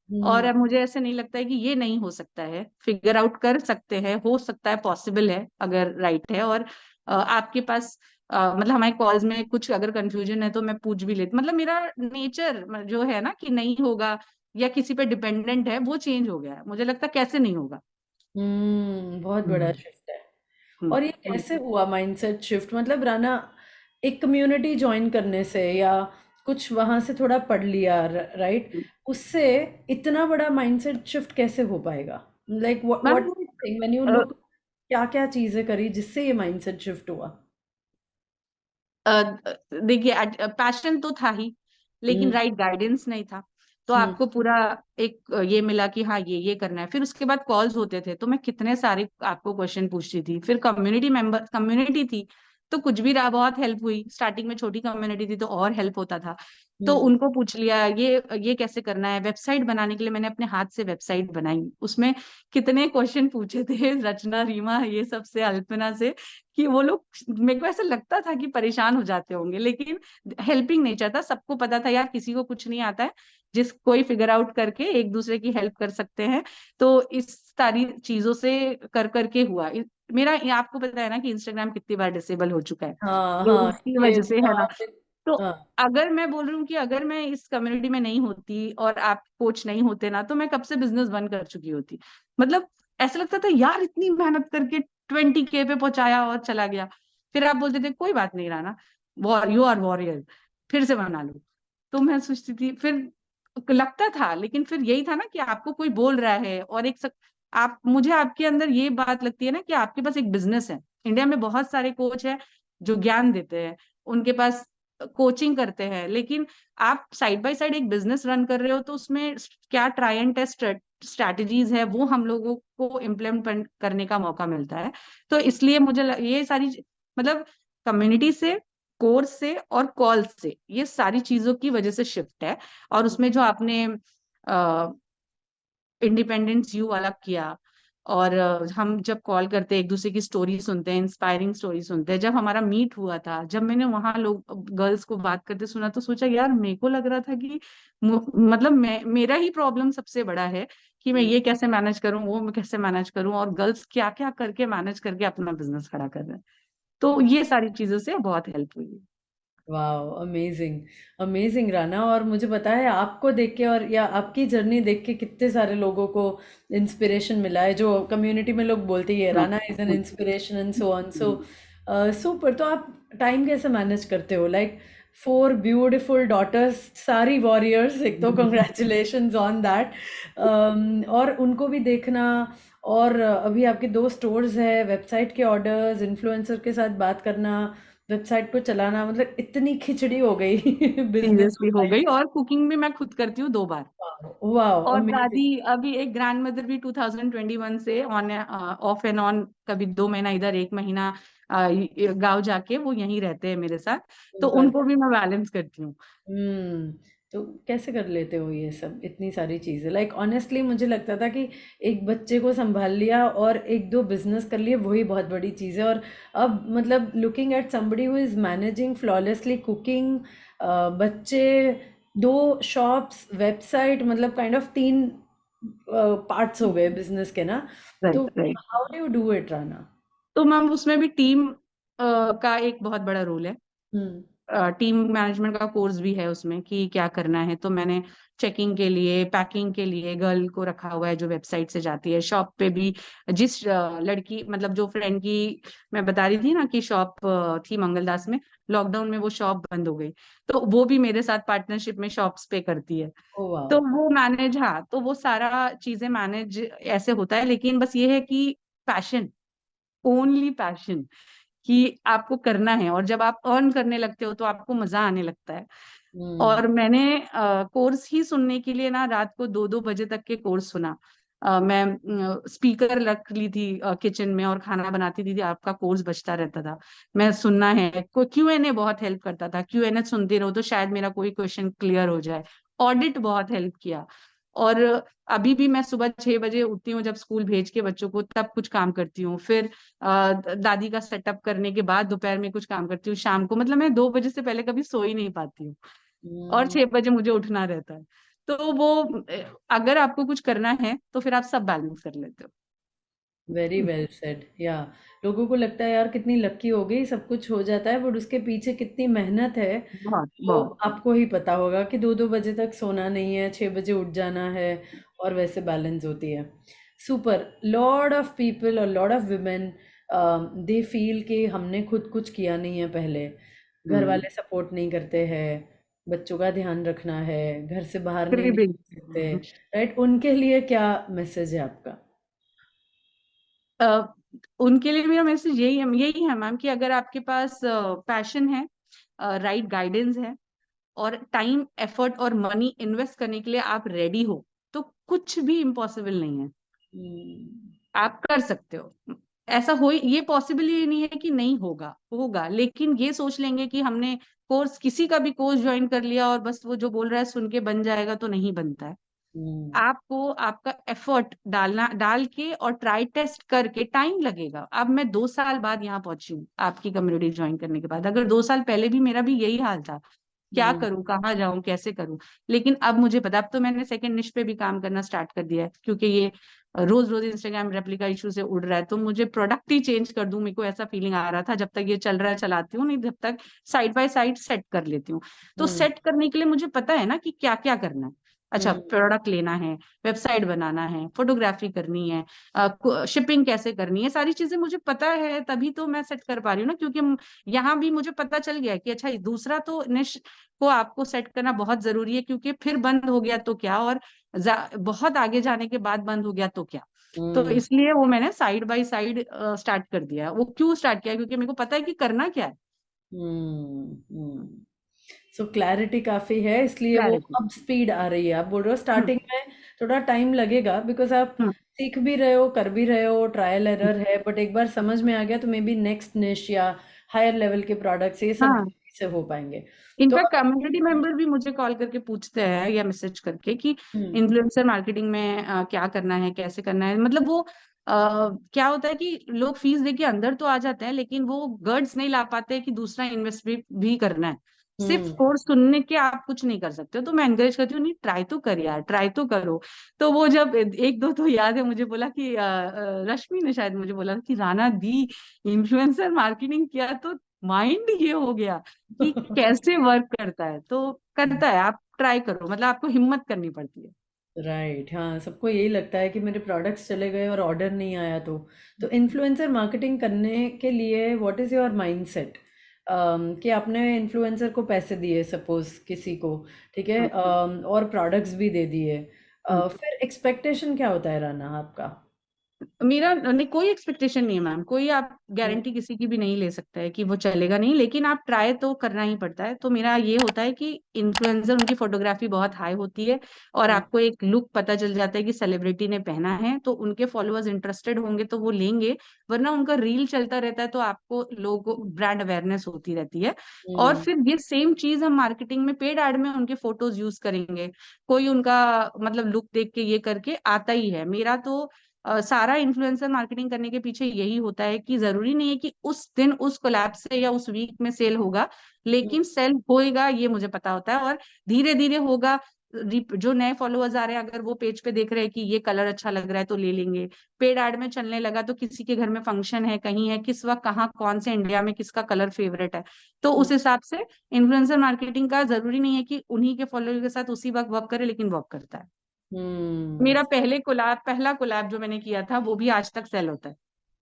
और हम्म अब मुझे ऐसे नहीं लगता है कि ये नहीं हो सकता है, फिगर आउट कर सकते हैं, हो सकता है, पॉसिबल है अगर राइट है। और आपके पास मतलब हमारे कॉल्स में कुछ अगर कंफ्यूजन है तो मैं पूछ भी लेती, मतलब मेरा नेचर जो है ना कि नहीं होगा या किसी पे डिपेंडेंट है, वो चेंज हो गया है। मुझे लगता है कैसे नहीं होगा। बहुत बड़ा हम्म, शिफ्ट है। हम्म, और ये कैसे हुआ माइंडसेट शिफ्ट? मतलब राना, एक कम्युनिटी ज्वाइन करने से या कुछ वहां से थोड़ा पढ़ लिया, राइट, उससे इतना बड़ा माइंडसेट शिफ्ट कैसे हो पाएगा? Like what ma'am thing when you look, क्या क्या चीजें करी जिससे ये माइंडसेट शिफ्ट हुआ? अ, देखिए, पैशन तो था ही, लेकिन हम्म राइट गाइडेंस नहीं था। तो हम्म आपको पूरा एक ये मिला कि हाँ ये करना है। फिर उसके बाद कॉल्स होते थे, तो मैं कितने सारे आपको क्वेश्चन पूछती थी। फिर कम्युनिटी थी, तो कुछ भी रहा, बहुत हेल्प हुई। स्टार्टिंग में छोटी कम्युनिटी थी तो और हेल्प होता था। तो हम्म। उनको पूछ लिया, ये कैसे करना है। वेबसाइट बनाने के लिए मैंने अपने हाथ से वेबसाइट बनाई। उसमें कितने क्वेश्चन पूछे थे रचना, रीमा, ये सब से, अल्पना से, कि वो लोग, मेरे को ऐसा लगता था कि परेशान हो जाते होंगे, लेकिन हेल्पिंग नेचर था। सबको पता था यार किसी को कुछ नहीं आता है, जिस कोई फिगर आउट करके एक दूसरे की हेल्प कर सकते हैं। तो इस सारी चीजों से कर करके हुआ। मेरा, ये आपको पता है ना कि इंस्टाग्राम कितनी बार डिसेबल हो चुका है, हाँ तो हाँ, उसकी ये वजह से है ना। तो हाँ। अगर मैं बोल रही हूँ कि अगर मैं इस कम्युनिटी में नहीं होती और आप कोच नहीं होते ना, तो मैं कब से बिजनेस बंद कर चुकी होती। मतलब ऐसा लगता था यार, इतनी मेहनत करके 20K पे पहुंचाया और चला गया। फिर आप बोलते थे कोई बात नहीं राना, यू आर वॉरियर, फिर से बना लो। तो मैं सोचती थी, फिर लगता था, लेकिन फिर यही था ना कि आपको कोई बोल रहा है, और आप, मुझे आपके अंदर ये बात लगती है ना कि आपके पास एक बिजनेस है। इंडिया में बहुत सारे कोच हैं जो ज्ञान देते हैं, उनके पास कोचिंग करते हैं, लेकिन आप साइड बाय साइड एक बिजनेस रन कर रहे हो, तो उसमें क्या ट्राई एंड टेस्ट स्ट्रैटेजीज है, वो हम लोगों को इम्प्लीमेंट करने का मौका मिलता है। तो इसलिए मुझे ये सारी मतलब कम्युनिटी से, कोर्स से और कॉल से, ये सारी चीजों की वजह से शिफ्ट है। और उसमें जो आपने इंडिपेंडेंस यू वाला किया, और हम जब कॉल करते हैं एक दूसरे की स्टोरी सुनते हैं, इंस्पायरिंग स्टोरी सुनते हैं। जब हमारा मीट हुआ था, जब मैंने वहां लोग गर्ल्स को बात करते सुना, तो सोचा यार, मेरे को लग रहा था कि मतलब मेरा ही प्रॉब्लम सबसे बड़ा है कि मैं ये कैसे मैनेज करूं, वो मैं कैसे मैनेज करूं, और गर्ल्स क्या क्या करके मैनेज करके अपना बिजनेस खड़ा कर रहे हैं। तो ये सारी चीजों से बहुत हेल्प हुई। Wow, amazing, amazing Rana. और मुझे पता है आपको देख के और या आपकी जर्नी देख के कितने सारे लोगों को इंस्पिरेशन मिला है, जो कम्युनिटी में लोग बोलते ही है hmm, Rana is an hmm, inspiration and so on. So hmm. Super. तो आप टाइम कैसे मैनेज करते हो? लाइक 4 ब्यूटीफुल डॉटर्स, सारी वॉरियर्स, एक तो कंग्रेचुलेशंस ऑन दैट। और उनको भी देखना, और अभी आपके 2 स्टोर्स है, वेबसाइट के ऑर्डर्स, इन्फ्लुएंसर के साथ बात करना, वेबसाइट को चलाना, मतलब इतनी खिचड़ी हो गई बिजनेस सीरियसली और हो गई, लाइफ। और कुकिंग भी मैं खुद करती हूँ 2 बार। वाओ, और अमेजिंग। दादी, अभी एक ग्रैंड मदर भी 2021 से ऑन ऑफ एंड ऑन, कभी 2 महीना इधर, 1 महीना गाँव जाके वो यहीं रहते हैं मेरे साथ। तो उनको भी मैं बैलेंस करती हूँ। हम्म। तो कैसे कर लेते हो ये सब, इतनी सारी चीजें? लाइक ऑनेस्टली मुझे लगता था कि एक बच्चे को संभाल लिया और 1-2 बिजनेस कर लिए, वही बहुत बड़ी चीज है। और अब मतलब looking at somebody who is managing flawlessly cooking, बच्चे, 2 शॉप्स, वेबसाइट, मतलब काइंड ऑफ 3 पार्ट्स हो गए बिजनेस के ना। तो right, right. How do you do it, Rana? तो मैम उसमें भी टीम का एक बहुत बड़ा रोल है। हम्म। टीम मैनेजमेंट का कोर्स भी है उसमें कि क्या करना है। तो मैंने चेकिंग के लिए, पैकिंग के लिए गर्ल को रखा हुआ है जो वेबसाइट से जाती है। शॉप पे भी जिस लड़की, मतलब जो फ्रेंड की मैं बता रही थी ना कि शॉप थी मंगलदास में, लॉकडाउन में वो शॉप बंद हो गई, तो वो भी मेरे साथ पार्टनरशिप में शॉप्स पे करती है। Oh wow. तो वो मैनेज, हाँ, तो वो सारा चीजें मैनेज ऐसे होता है। लेकिन बस ये है कि पैशन, ओनली पैशन, कि आपको करना है, और जब आप अर्न करने लगते हो तो आपको मजा आने लगता है। हम्म। और मैंने कोर्स ही सुनने के लिए ना रात को 2-2 बजे तक के कोर्स सुना। मैं स्पीकर रख ली थी किचन में, और खाना बनाती थी, आपका कोर्स बजता रहता था। मैं सुनना है, Q&A बहुत हेल्प करता था, Q&A सुनती रहो तो शायद मेरा कोई क्वेश्चन क्लियर हो जाए। ऑडिट बहुत हेल्प किया। और अभी भी मैं सुबह 6 बजे उठती हूँ, जब स्कूल भेज के बच्चों को, तब कुछ काम करती हूँ। फिर दादी का सेटअप करने के बाद दोपहर में कुछ काम करती हूँ, शाम को, मतलब मैं 2 बजे से पहले कभी सो ही नहीं पाती हूँ। और हम्म। 6 बजे मुझे उठना रहता है। तो वो अगर आपको कुछ करना है तो फिर आप सब बैलेंस कर लेते हो। Very well said. या लोगों को लगता है यार कितनी लकी हो गई, सब कुछ हो जाता है, बट उसके पीछे कितनी मेहनत है बहुत वो बहुत। आपको ही पता होगा। कि 2-2 बजे तक सोना नहीं है, 6 बजे उठ जाना है, और वैसे बैलेंस होती है। सुपर। लॉट ऑफ पीपल और lot of women, they feel कि हमने खुद कुछ किया नहीं है पहले, घर हम्म। वाले सपोर्ट नहीं करते हैं, बच्चों का ध्यान रखना है, घर से बाहर नहीं फिर भी निकल सकते, राइट? उनके लिए क्या मैसेज है आपका? अ, उनके लिए मेरा मैसेज यही है मैम, कि अगर आपके पास पैशन है, राइट गाइडेंस है, और टाइम, एफर्ट और मनी इन्वेस्ट करने के लिए आप रेडी हो, तो कुछ भी इम्पॉसिबल नहीं है। हम्म। आप कर सकते हो। ऐसा हो, ये पॉसिबल ही नहीं है कि नहीं होगा, होगा, लेकिन ये सोच लेंगे कि हमने कोर्स, किसी का भी कोर्स ज्वाइन कर लिया और बस वो जो बोल रहा है सुन के बन जाएगा, तो नहीं बनता है। हम्म आपको आपका एफर्ट डालना, डाल के और ट्राई टेस्ट करके टाइम लगेगा। अब मैं 2 साल बाद यहाँ पहुंची हूँ आपकी कम्युनिटी ज्वाइन करने के बाद, अगर 2 साल पहले भी मेरा भी यही हाल था, क्या हम्म करूं, कहाँ जाऊं, कैसे करूं। लेकिन अब मुझे पता, अब तो मैंने सेकंड निश पे भी काम करना स्टार्ट कर दिया है, क्योंकि ये रोज रोज इंस्टाग्राम रेप्लिका इशू से उड़ रहा है, तो मुझे प्रोडक्ट ही चेंज कर दूं, मेरे को ऐसा फीलिंग आ रहा था। जब तक ये चल रहा है चलाती हूँ, नहीं जब तक साइड बाय साइड सेट कर लेती हूँ। तो हम्म सेट करने के लिए मुझे पता है ना कि क्या क्या करना है। अच्छा, हम्म प्रोडक्ट लेना है, वेबसाइट बनाना है, फोटोग्राफी करनी है, शिपिंग कैसे करनी है, सारी चीजें मुझे पता है, तभी तो मैं सेट कर पा रही हूँ ना। क्योंकि यहाँ भी मुझे पता चल गया है कि अच्छा, दूसरा तो निश को आपको सेट करना बहुत जरूरी है, क्योंकि फिर बंद हो गया तो क्या, और बहुत आगे जाने के बाद बंद हो गया तो क्या। तो हम्म इसलिए वो मैंने साइड बाय साइड स्टार्ट कर दिया है। वो क्यों स्टार्ट किया, क्योंकि मेरे को पता है कि करना क्या है। हम्म। सो क्लैरिटी काफ़ी है, इसलिए वो क्लैरिटी। अब स्पीड आ रही है। आप बोल रहे हो हम्म। स्टार्टिंग में थोड़ा टाइम लगेगा, बिकॉज आप हम्म। सीख भी रहे हो, कर भी रहे हो, ट्रायल हम्म। एरर है, बट एक बार समझ में आ गया तो मे बी नेक्स्ट निश या हायर लेवल के प्रोडक्ट्स ये सब हाँ, जल्दी से हो पाएंगे। तो इनफैक्ट अब कम्युनिटी मेंबर भी मुझे कॉल करके पूछते हैं या मैसेज करके कि हम्म इन्फ्लुएंसर मार्केटिंग में क्या करना है, कैसे करना है। मतलब वो क्या होता है कि लोग फीस देके अंदर तो आ जाते हैं, लेकिन वो गर्ड्स नहीं ला पाते कि दूसरा इन्वेस्ट भी करना है। सिर्फ हम्म कोर्स सुनने के आप कुछ नहीं कर सकते हो। तो मैं एनकरेज करती हूँ, नहीं ट्राई तो कर यार, ट्राई तो करो। तो वो जब एक दो तो याद है, मुझे बोला कि रश्मि ने शायद मुझे बोला कि राना दी, इन्फ्लुएंसर मार्केटिंग किया तो माइंड ये हो गया कि कैसे वर्क करता है। तो करता है, आप ट्राई करो, मतलब आपको हिम्मत करनी पड़ती है। राइट, हाँ, सबको यही लगता है कि मेरे प्रोडक्ट्स चले गए और ऑर्डर नहीं आया। तो इन्फ्लुएंसर मार्केटिंग करने के लिए व्हाट इज़ योर माइंडसेट? कि आपने इन्फ्लुएंसर को पैसे दिए सपोज किसी को, ठीक है, हम्म। और प्रोडक्ट्स भी दे दिए, हम्म। फिर एक्सपेक्टेशन क्या होता है राना आपका? मेरा नहीं, कोई एक्सपेक्टेशन नहीं है मैम, कोई आप हम्म गारंटी किसी की भी नहीं ले सकता है कि वो चलेगा नहीं, लेकिन आप ट्राई तो करना ही पड़ता है। तो मेरा ये होता है कि इन्फ्लुएंसर, उनकी फोटोग्राफी बहुत हाई होती है, और हम्म आपको एक लुक पता चल जाता है कि सेलिब्रिटी ने पहना है, तो उनके फॉलोअर्स इंटरेस्टेड होंगे तो वो लेंगे। वरना उनका रील चलता रहता है, तो आपको लोगो ब्रांड अवेयरनेस होती रहती है। और हम्म फिर ये सेम चीज हम मार्केटिंग में, पेड एड में उनके फोटोज यूज करेंगे। कोई उनका मतलब लुक देख के ये करके आता ही है। मेरा तो सारा इन्फ्लुएंसर मार्केटिंग करने के पीछे यही होता है कि जरूरी नहीं है कि उस दिन उस कोलैब से या उस वीक में सेल होगा, हम्म लेकिन सेल होएगा ये मुझे पता होता है, और धीरे धीरे होगा। जो नए फॉलोअर्स आ रहे हैं, अगर वो पेज पे देख रहे हैं कि ये कलर अच्छा लग रहा है तो ले लेंगे। पेड एड में चलने लगा तो किसी के घर में फंक्शन है, कहीं है, किस वक्त कहाँ कौन से इंडिया में किसका कलर फेवरेट है, तो हम्म उस हिसाब से इन्फ्लुएंसर मार्केटिंग का जरूरी नहीं है कि उन्हीं के फॉलोअर के साथ उसी वक्त वर्क करे, लेकिन वर्क करता है। हम्म। मेरा पहला कोलैब जो मैंने किया था, वो भी आज तक सेल होता है।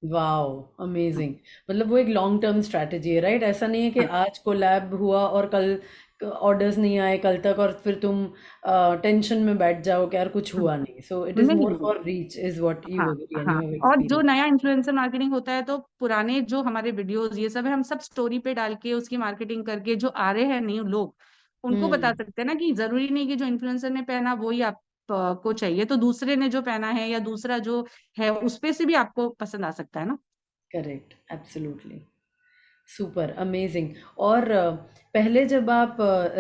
Wow, amazing. मतलब वो एक लॉन्ग टर्म स्ट्रैटेजी है, राइट? ऐसा नहीं है कि हाँ, आज कोलैब हुआ और कल ऑर्डर्स नहीं आए कल तक और फिर तुम टेंशन में बैठ जाओ कि यार कुछ हाँ। हुआ नहीं। सो इट इज नहीं मोर नहीं। फॉर रीच इज व्हाट हाँ। यू एग्री एंड हाँ, यू हैव और जो एक्सपीरियंस। नया इन्फ्लुएंसर मार्केटिंग होता है, तो पुराने जो हमारे वीडियोस ये सब है, हम सब स्टोरी पे डाल के उसकी मार्केटिंग करके, जो आ रहे हैं न्यू लोग, उनको बता हम्म सकते हैं ना कि जरूरी नहीं कि जो इन्फ्लुएंसर ने पहना वही आप को चाहिए। तो दूसरे ने जो पहना है या दूसरा जो है, उस पे से भी आपको पसंद आ सकता है ना। Correct, absolutely. Super amazing. और पहले जब आप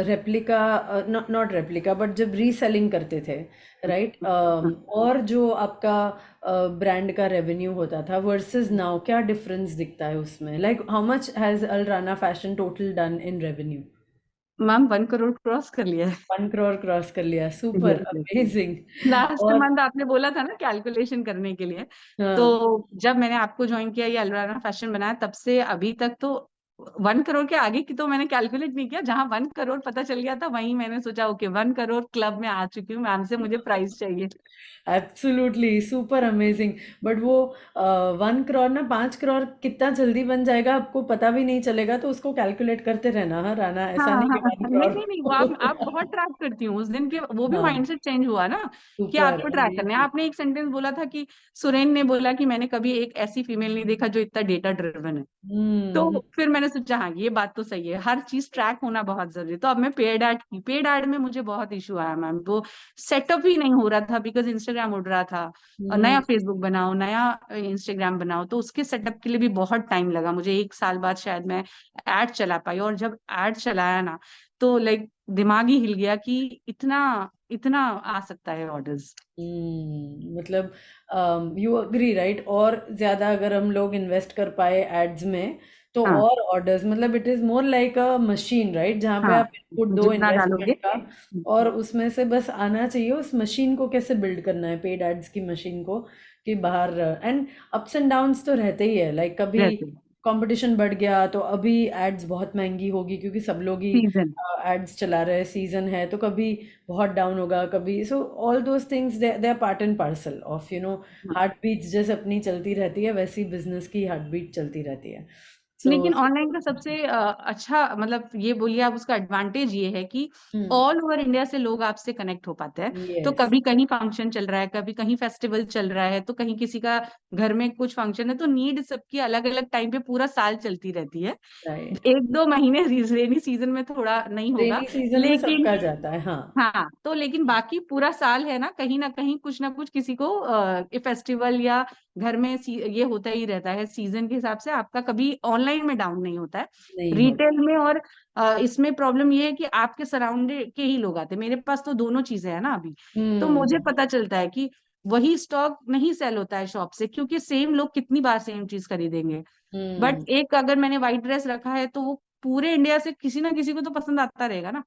रेप्लिका, नॉट रेप्लिका, बट जब रीसेलिंग करते थे, राइट, और जो आपका ब्रांड का रेवेन्यू होता था वर्सेस नाउ, क्या डिफरेंस दिखता है उसमें? Like how much has Al Rana fashion total done in revenue? Ma'am 1 crore cross कर लिया है। 1 करोड़ क्रॉस कर लिया, सुपर अमेजिंग। लास्ट और मंथ आपने बोला था ना कैलकुलेशन करने के लिए, तो हाँ, जब मैंने आपको ज्वाइन किया, ये अलराना फैशन बनाया, तब से अभी तक तो 1 करोड़ के आगे की तो मैंने कैलकुलेट नहीं किया। जहां 1 करोड़ पता चल गया था, वहीं मैंने सोचा ओके, 1 करोड़ क्लब में आ चुकी हूँ, मैम से मुझे प्राइस चाहिए। Absolutely super amazing. बट वो 1 करोड़ ना, 5 करोड़ कितना जल्दी बन जाएगा आपको पता भी नहीं चलेगा, तो उसको कैलकुलेट करते रहना। हाँ राना, हाँ ऐसा नहीं कि हाँ, वन नहीं नहीं नहीं, वो आप करोड़ बहुत ट्रैक करती हूँ उस दिन के, वो भी हाँ, माइंडसेट चेंज हुआ ना कि सुपर आपको ट्रैक करना है। अमेजिंग। आपने एक सेंटेंस बोला था कि सुरेन ने बोला कि मैंने कभी एक ऐसी फीमेल नहीं देखा जो इतना डेटा ड्रिवन है। हम्म तो फिर मैंने सोचा हाँ ये बात तो सही है, हर चीज ट्रैक होना बहुत जरूरी है। तो अब मैं पेड ऐड की, पेड ऐड में मुझे बहुत इशू आया मैम, वो सेटअप ही नहीं हो रहा था बिकॉज इंस्टाग्राम उड़ रहा था, और नया हम्म फेसबुक बनाओ, नया इंस्टाग्राम बनाओ, तो उसके सेटअप के लिए भी बहुत टाइम लगा मुझे, 1 साल बाद शायद मैं ऐड चला पाई। और जब ऐड चलाया ना, तो लाइक दिमाग ही हिल गया कि इतना इतना आ सकता है ऑर्डर्स। मतलब यू अग्री राइट, और ज्यादा अगर हम लोग इन्वेस्ट कर पाए एड्स में तो हाँ और ऑर्डर्स, मतलब it is more like a machine right, जहाँ पे हाँ, आप इनपुट दो जितना इन्वेस्टमेंट डालोगे। का और उसमें से बस आना चाहिए। उस मशीन को कैसे बिल्ड करना है, पेड एड्स की मशीन को, कि बाहर एंड अप्स एंड डाउन्स तो रहते ही है, लाइक कभी रहते कंपटीशन बढ़ गया तो अभी एड्स बहुत महंगी होगी क्योंकि सब लोग ही सीजन। एड्स चला रहे हैं, सीजन है तो कभी बहुत डाउन होगा कभी, so all those things they are part and parcel of heart beats, जैसे अपनी चलती रहती है वैसी बिजनेस की हार्ट बीट चलती रहती है। सो लेकिन ऑनलाइन का सबसे अच्छा मतलब ये बोलिए आप, उसका एडवांटेज ये है कि ऑल ओवर इंडिया से लोग आपसे कनेक्ट हो पाते हैं। तो यस कभी कहीं फंक्शन चल रहा है, कभी कहीं फेस्टिवल चल रहा है, तो कहीं किसी का घर में कुछ फंक्शन है, तो नीड सबकी अलग अलग टाइम पे पूरा साल चलती रहती है। राइट, 1-2 महीने रेनी सीजन में थोड़ा नहीं होगा, रेनी सीजन में लेकिन सबका जाता है, हाँ। हाँ, तो लेकिन बाकी पूरा साल है ना कहीं कुछ ना कुछ किसी को फेस्टिवल या घर में ये होता ही रहता है। सीजन के हिसाब से आपका कभी ऑनलाइन में डाउन नहीं होता है, नहीं होता। रिटेल में। और इसमें प्रॉब्लम ये है कि आपके सराउंडेड के ही लोग आते हैं, मेरे पास तो दोनों चीजें है ना अभी। तो मुझे हम्म पता चलता है कि वही स्टॉक नहीं सेल होता है शॉप से, क्योंकि सेम लोग कितनी बार सेम चीज खरीदेंगे। हम्म बट एक अगर मैंने व्हाइट ड्रेस रखा है, तो वो पूरे इंडिया से किसी ना किसी को तो पसंद आता रहेगा ना।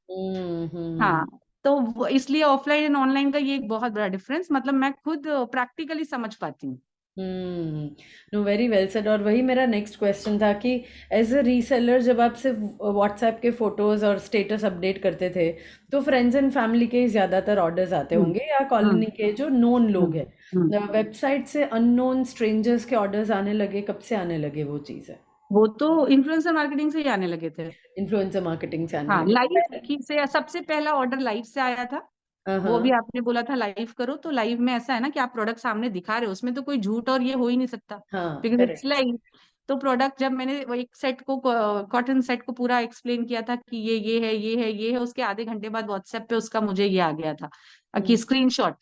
हाँ, हम्म तो इसलिए ऑफलाइन एंड ऑनलाइन का ये एक बहुत बड़ा डिफरेंस, मतलब मैं खुद प्रैक्टिकली समझ पाती हूँ। नो वेरी वेल सेड, और वही मेरा नेक्स्ट क्वेश्चन था कि एज अ रीसेलर जब आप सिर्फ व्हाट्सएप के फोटोज और स्टेटस अपडेट करते थे तो फ्रेंड्स एंड फैमिली के ही ज्यादातर ऑर्डर्स आते हम्म होंगे या हम्म कॉलोनी के जो नोन लोग हम्म हम्म। हैं, वेबसाइट से अननोन स्ट्रेंजर्स के ऑर्डर्स आने लगे, कब से आने लगे वो चीज़ है? वो तो इन्फ्लुएंसर मार्केटिंग से ही आने लगे थे। इन्फ्लुएंसर मार्केटिंग से आने हाँ, लगे लाइव मैं। की से सबसे पहला ऑर्डर लाइव से आया था। वो भी हाँ आपने बोला था लाइव करो, तो लाइव में ऐसा है ना कि आप प्रोडक्ट सामने दिखा रहे हो, उसमें तो कोई झूठ और ये हो ही नहीं सकता, हाँ बिकॉज इट्स करेक्ट। लाइव। तो प्रोडक्ट जब मैंने वो एक सेट को, कॉटन सेट को पूरा एक्सप्लेन किया था कि ये है ये है ये है, उसके आधे घंटे बाद व्हाट्सएप पे उसका मुझे ये आ गया था कि स्क्रीनशॉट,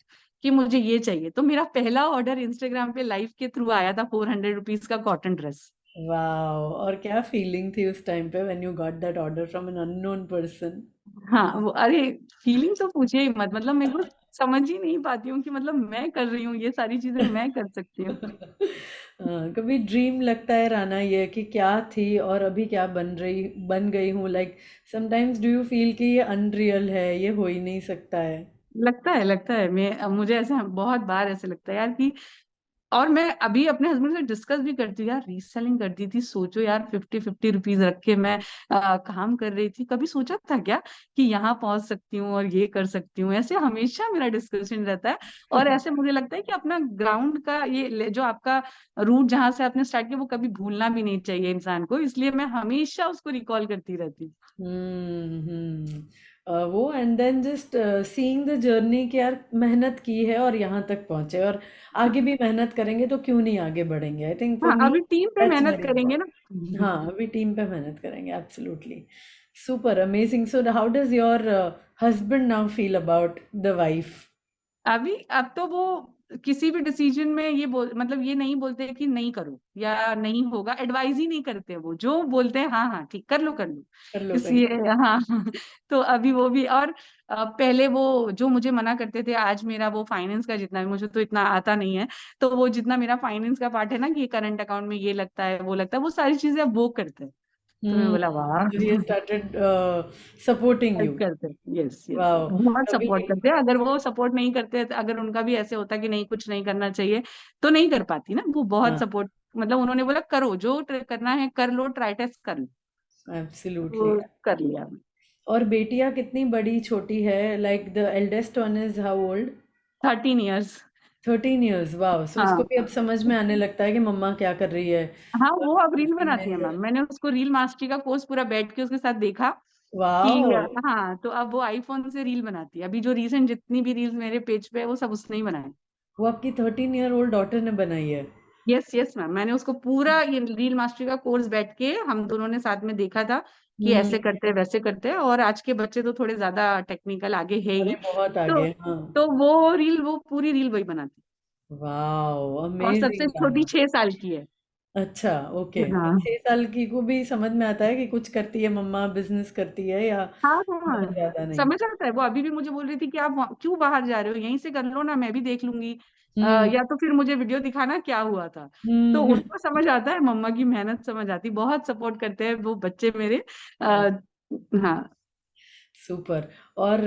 कि मुझे ये चाहिए। तो मेरा पहला ऑर्डर इंस्टाग्राम पे लाइव के थ्रू आया था, 400 रुपीज का कॉटन ड्रेस। वाओ, और क्या फीलिंग थी उस टाइम पे when you got that order from an unknown person? हाँ, वो अरे फीलिंग तो पूछिए ही मत, मतलब मेरे को समझ ही नहीं पाती हूँ कि मतलब मैं कर रही हूँ ये सारी चीजें, मैं कर सकती हूँ। कभी ड्रीम लगता है राना ये कि क्या थी और अभी क्या बन गई हूँ, like sometimes do you feel कि ये अनरियल है, ये हो ही नहीं सकता है? लगता है मैं, मुझे ऐसे बहुत बार ऐसे लगता है यार कि, और मैं अभी अपने हस्बैंड से डिस्कस भी करती हूँ यार, रीसेलिंग करती थी, सोचो यार 50-50 रुपीज रख के मैं काम कर रही थी, कभी सोचा था क्या कि यहाँ पहुंच सकती हूँ और ये कर सकती हूँ? ऐसे हमेशा मेरा डिस्कशन रहता है। और ऐसे मुझे लगता है कि अपना ग्राउंड का ये जो आपका रूट जहां से आपने स्टार्ट किया, वो कभी भूलना भी नहीं चाहिए इंसान को, इसलिए मैं हमेशा उसको रिकॉल करती रहती हूँ। हम्म। वो and then just seeing the journey कि यार मेहनत की है और यहाँ तक पहुंचे, और आगे भी मेहनत करेंगे तो क्यों नहीं आगे बढ़ेंगे, आई थिंक फॉर हाँ, मी अभी टीम पे दैट्स मेहनत वेरी करेंगे ना। इम्पोर्टेंट। हाँ अभी टीम पे मेहनत करेंगे, absolutely. Super amazing, so how does your husband now feel about the wife? अभी अब तो वो किसी भी डिसीजन में ये मतलब ये नहीं बोलते कि नहीं करो या नहीं होगा, एडवाइज ही नहीं करते, वो जो बोलते हैं हाँ हाँ ठीक, कर लो कर लो। कर लो कर इसी लो। हाँ तो अभी वो भी, और पहले वो जो मुझे मना करते थे, आज मेरा वो फाइनेंस का जितना भी, मुझे तो इतना आता नहीं है, तो वो जितना मेरा फाइनेंस का पार्ट है ना, कि करंट अकाउंट में ये लगता है वो लगता है, वो सारी चीजें अब वो करते हैं। तो मैं हम्म, बोला वाह so he has started supporting help you. करते हैं, यस यस, Wow. बहुत अभी सपोर्ट करते हैं। अगर वो सपोर्ट नहीं करते, अगर उनका भी ऐसे होता कि नहीं कुछ नहीं करना चाहिए, तो नहीं कर पाती ना वो, बहुत हाँ सपोर्ट, मतलब उन्होंने बोला करो जो करना है कर लो, ट्राई टेस्ट कर लो। वो एब्सोल्युटली। कर लिया। और बेटियां कितनी बड़ी छोटी है, like the eldest one is how old? 13 years. 13 years, वाह, सो उसको हाँ भी अब समझ में आने लगता है कि मम्मा क्या कर रही है। हाँ, वो अब रील टीवी बनाती है में। मैम, मैंने उसको रील मास्टरी का कोर्स पूरा बैठ के उसके साथ देखा कि, वाह, हाँ, तो अब वो आईफोन से रील बनाती है। अभी जो रीसेंट जितनी भी रील्स मेरे पेज पे है, वो सब उसने ही बनाए। वो आपकी 13 year old डॉटर ने बनाई है? यस यस मैम, मैंने उसको पूरा ये रील मास्टरी का कोर्स बैठ के हम दोनों ने साथ में देखा था कि हम्म। ऐसे करते हैं वैसे करते हैं, और आज के बच्चे तो थोड़े ज्यादा टेक्निकल आगे है अरे ही। बहुत तो आगे, हाँ। वो पूरी रील वही बनाती, वाह, और सबसे अमेजिंग छोटी गाना। 6 साल की है। अच्छा, ओके। हाँ 6 साल की को भी समझ में आता है कि कुछ करती है मम्मा, बिजनेस करती है, या हाँ बहुत हाँ, ज्यादा नहीं? समझ आता है। वो अभी भी मुझे बोल रही थी कि आप क्यों बाहर जा रहे हो, यहीं से कर लो ना, मैं भी देख लूंगी। हम्म। या तो फिर मुझे वीडियो दिखाना क्या हुआ था। तो हम्म। उनको समझ आता है, मम्मा की मेहनत समझ आती, बहुत सपोर्ट करते हैं वो बच्चे मेरे। हाँ। सुपर। और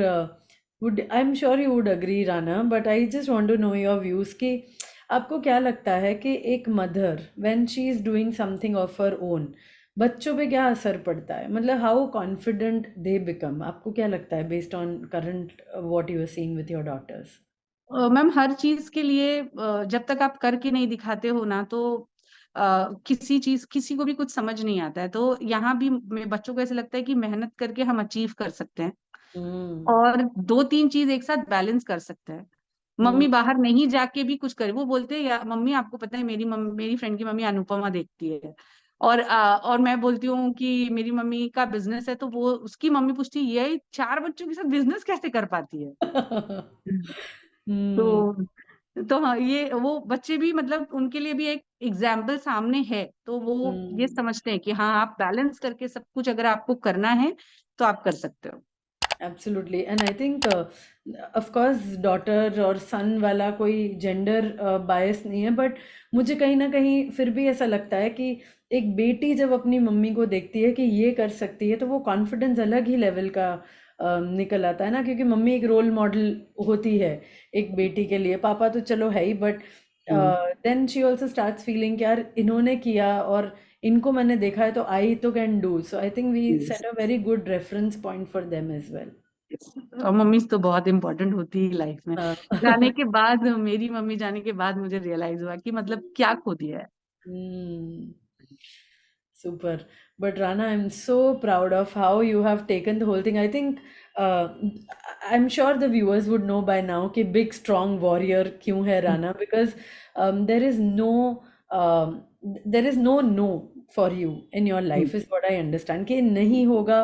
would I am sure you would agree Rana, but I just want to know your views कि आपको क्या लगता है कि एक mother when she is doing something of her own, बच्चों पे क्या असर पड़ता है? मतलब हाउ कॉन्फिडेंट दे बिकम, आपको क्या लगता है based on current what you are seeing with your daughters? Ma'am हर चीज के लिए जब तक आप करके नहीं दिखाते हो ना, तो किसी चीज किसी को भी कुछ समझ नहीं आता है। तो यहाँ भी बच्चों को ऐसा लगता है कि मेहनत करके हम अचीव कर सकते हैं, हम्म। और 2-3 चीज एक साथ बैलेंस कर सकते हैं। हम्म। मम्मी बाहर नहीं जाके भी कुछ करे, वो बोलते हैं या मम्मी आपको पता है, मेरी फ्रेंड की मम्मी अनुपमा देखती है, और मैं बोलती हूँ कि मेरी मम्मी का बिजनेस है, तो वो उसकी मम्मी पूछती है ये 4 बच्चों के साथ बिजनेस कैसे कर पाती है। हम्म। तो हाँ, ये वो बच्चे भी मतलब उनके लिए भी एक एग्जाम्पल सामने है, तो वो ये हम्म। समझते हैं कि हाँ आप बैलेंस करके सब कुछ अगर आपको करना है तो आप कर सकते हो। Absolutely, and I think of course daughter और सन वाला कोई जेंडर बायस नहीं है, बट मुझे कहीं ना कहीं फिर भी ऐसा लगता है कि एक बेटी जब अपनी मम्मी को देखती है कि ये कर सकती है, तो वो कॉन्फिडेंस अलग ही लेवल का निकल आता है ना, क्योंकि मम्मी एक रोल मॉडल होती है एक बेटी के लिए। पापा तो चलो है ही, but hmm. Then she also starts feeling कि यार इन्होंने किया और इनको मैंने देखा है, तो आई तो can do. So I think we Yes. Set a very good reference point for them as well. और मम्मी तो बहुत इम्पोर्टेंट होती है लाइफ में। हाँ। जाने के बाद, मेरी मम्मी जाने के बाद मुझे रियलाइज हुआ कि मतलब क्या खो दिया है। Hmm. Super. But Rana, I'm so proud of how you have taken the whole thing. I think uh, I'm sure the viewers would know by now कि big strong warrior क्यों है Rana, because there is no no for you in your life is what I understand, कि नहीं होगा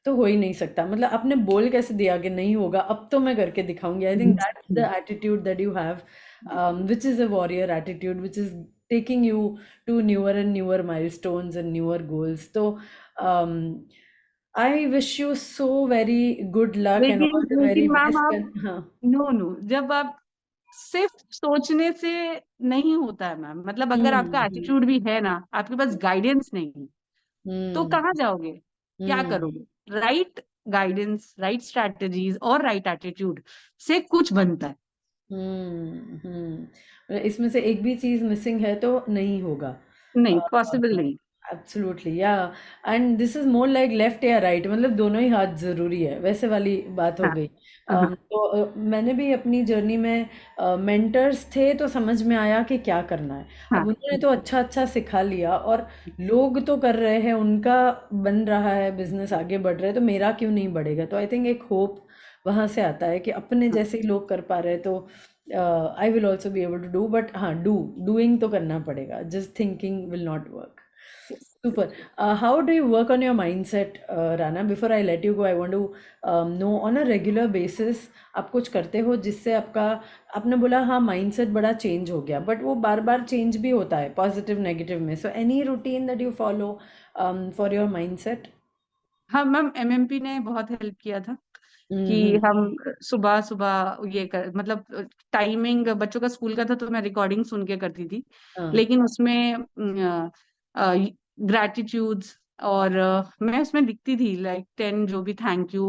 तो हो ही नहीं सकता। मतलब आपने बोल कैसे दिया कि नहीं होगा, अब तो मैं करके दिखाऊंगी। I think that's the attitude that you have, which is a warrior attitude, which is taking you to newer and newer milestones and newer goals. So, I wish you so very good luck and लेकिन all the very लेकिन ma'am best. आप, And हाँ। No no, जब आप सिर्फ सोचने से नहीं होता है मैम, मतलब अगर आपका हम्म। एटीट्यूड भी है ना, आपके पास गाइडेंस नहीं, तो हम्म। कहाँ जाओगे, क्या हम्म। करोगे। राइट गाइडेंस, राइट स्ट्रैटेजीज और राइट एटीट्यूड से कुछ बनता है। इसमें से एक भी चीज मिसिंग है तो नहीं होगा। नहीं, पॉसिबल नहीं। एब्सोल्युटली, या and this is more like left या राइट, मतलब दोनों ही हाथ जरूरी है, वैसे वाली बात हो हाँ गई। हाँ तो मैंने भी अपनी जर्नी में मेंटर्स थे तो समझ में आया कि क्या करना है। अब हाँ। उन्होंने तो अच्छा अच्छा सिखा लिया, और लोग तो कर रहे हैं, उनका बन रहा है बिजनेस, आगे बढ़ रहे हैं, तो मेरा क्यों नहीं बढ़ेगा? तो आई थिंक एक होप वहां से आता है कि अपने जैसे ही लोग कर पा रहे हैं, तो I will also be able to do. But हाँ, डूइंग तो करना पड़ेगा, just thinking will not work. Super. How do you work on your mindset, Rana? Before I let you go, I want to know on a regular basis आप कुछ करते हो जिससे आपका, आपने बोला हाँ माइंडसेट बड़ा चेंज हो गया, बट वो बार बार चेंज भी होता है पॉजिटिव नेगेटिव में। So any routine that you follow for your mindset? हाँ मैम, एमएमपी ने बहुत हेल्प किया था कि हम्म। हम सुबह सुबह ये कर, मतलब टाइमिंग बच्चों का स्कूल का था तो मैं रिकॉर्डिंग सुन के करती थी, हाँ। लेकिन उसमें ग्रैटिट्यूड्स, और मैं उसमें लिखती थी लाइक 10 जो भी थैंक यू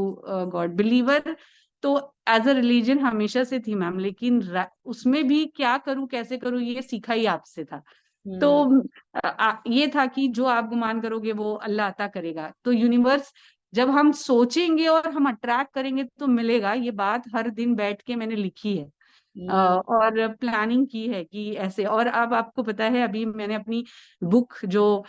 गॉड बिलीवर। तो एज अ रिलीजन हमेशा से थी मैम, लेकिन उसमें भी क्या करूँ कैसे करूँ ये सीखा ही आपसे था। तो हम्म। ये था कि जो आप गुमान करोगे वो अल्लाह अता करेगा। तो यूनिवर्स, जब हम सोचेंगे और हम अट्रैक्ट करेंगे तो मिलेगा, ये बात हर दिन बैठ के मैंने लिखी है। हम्म। और प्लानिंग की है कि ऐसे। और अब आपको पता है, अभी मैंने अपनी बुक जो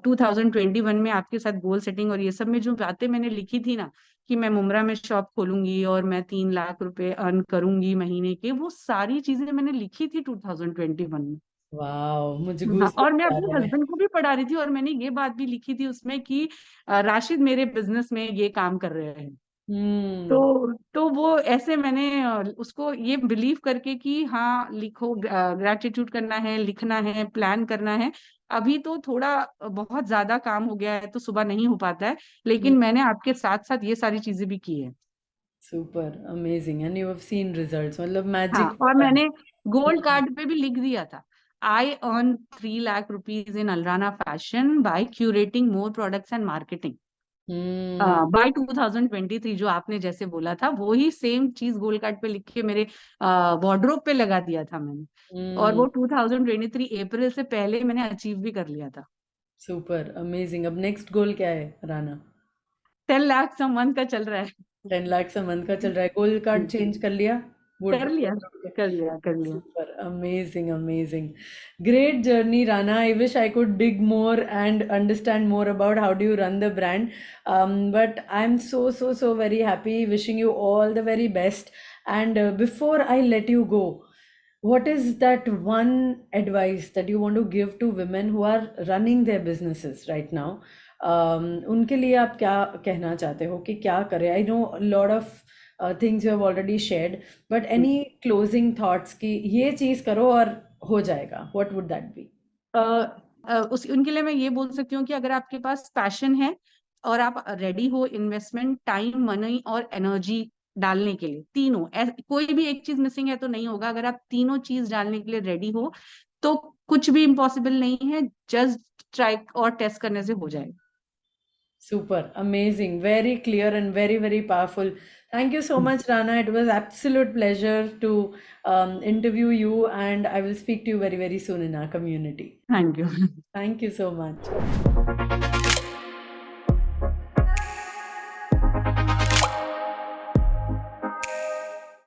2021 में आपके साथ गोल सेटिंग और ये सब में जो बातें मैंने लिखी थी ना, कि मैं मुमरा में शॉप खोलूंगी और मैं 3 लाख रुपए अर्न करूंगी महीने के, वो सारी चीजें मैंने लिखी थी 2021 में। वाओ, मुझे हाँ, और मैं गूज़बम्प्स आ अपने रहे हैं। हस्बैंड को भी पढ़ा रही थी, और मैंने ये बात भी लिखी थी उसमें कि राशिद मेरे बिजनेस में ये काम कर रहे हैं। हम्म। तो वो ऐसे मैंने उसको ये बिलीव करके कि हाँ लिखो, ग्रेटिट्यूड करना है, लिखना है, प्लान करना है। अभी तो थोड़ा बहुत ज्यादा काम हो गया है तो सुबह नहीं हो पाता है, लेकिन मैंने आपके साथ साथ ये सारी चीजें भी की है। Super amazing, and you have seen results, मतलब हाँ, मैजिक और होता है। मैंने गोल्ड हम्म। कार्ड पे भी लिख दिया था, I earn 3 lakh rupees in Alrana fashion by curating more products and marketing hmm. By 2023। जो आपने जैसे बोला था वही सेम चीज गोल्ड कार्ड पे लिख के मेरे वार्डरोब पे लगा दिया था मैंने। और हम्म। वो 2023 अप्रैल से पहले मैंने अचीव भी कर लिया था। Super amazing. अब नेक्स्ट गोल क्या है राना? 10 लाख मंथ का चल रहा है। 10 लाख a month का चल रहा है। गोल्ड कार्ड चेंज कर लिया? वुड कर लिया, wardrobe के? कर लिया, कर लिया। Super, amazing, amazing. Great journey, Rana. I wish I could dig more and understand more about how do you run the brand. But I'm so, so, so very happy. Wishing you all the very best. And before I let you go, what is that one advice that you want to give to women who are running their businesses right now? उनके लिए आप क्या कहना चाहते हो कि क्या करें? I know lot of things you have already shared, but any closing thoughts कि ये चीज करो और हो जाएगा, व्हाट वुड दैट बी? अ, उस उनके लिए मैं ये बोल सकती हूँ कि अगर आपके पास पैशन है और आप रेडी हो इन्वेस्टमेंट, टाइम, मनी और एनर्जी डालने के लिए, तीनों, कोई भी एक चीज मिसिंग है तो नहीं होगा। अगर आप तीनों चीज डालने के लिए रेडी हो तो कुछ भी इम्पॉसिबल नहीं है, जस्ट ट्राई और टेस्ट करने से हो जाएगा। Super, amazing, very clear and very, very powerful. Thank you so much, Rana. It was absolute pleasure to interview you, and I will speak to you very, very soon in our community. Thank you. Thank you so much.